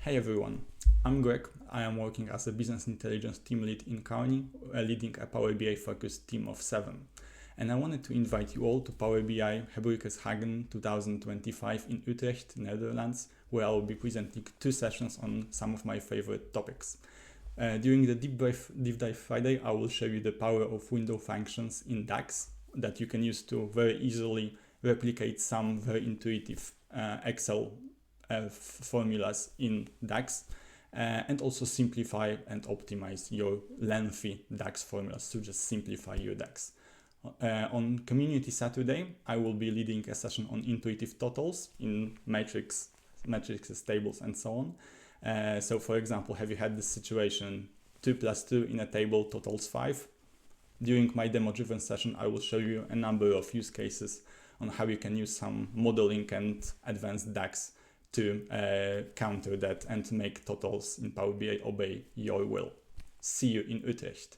Hey everyone, I'm Greg. I am working as a business intelligence team lead in 𝗬𝗍, leading a Power BI focused team of 7. And I wanted to invite you all to Power BI 𝗕𝗶𝗺𝗃𝗃𝗃 2025 in Utrecht, Netherlands, where I will be presenting 2 sessions on some of my favorite topics. During the Deep Dive Friday, I will show you the power of window functions in DAX that you can use to very easily replicate some very intuitive Excel formulas in DAX and also simplify and optimize your lengthy DAX formulas to just simplify your DAX. On Community Saturday, I will be leading a session on intuitive totals in matrices, tables, and so on. So for example, have you had this situation 2 plus 2 in a table totals 5? During my demo-driven session, I will show you a number of use cases on how you can use some modeling and advanced DAX to counter that and make totals in Power BI obey your will. See you in Utrecht.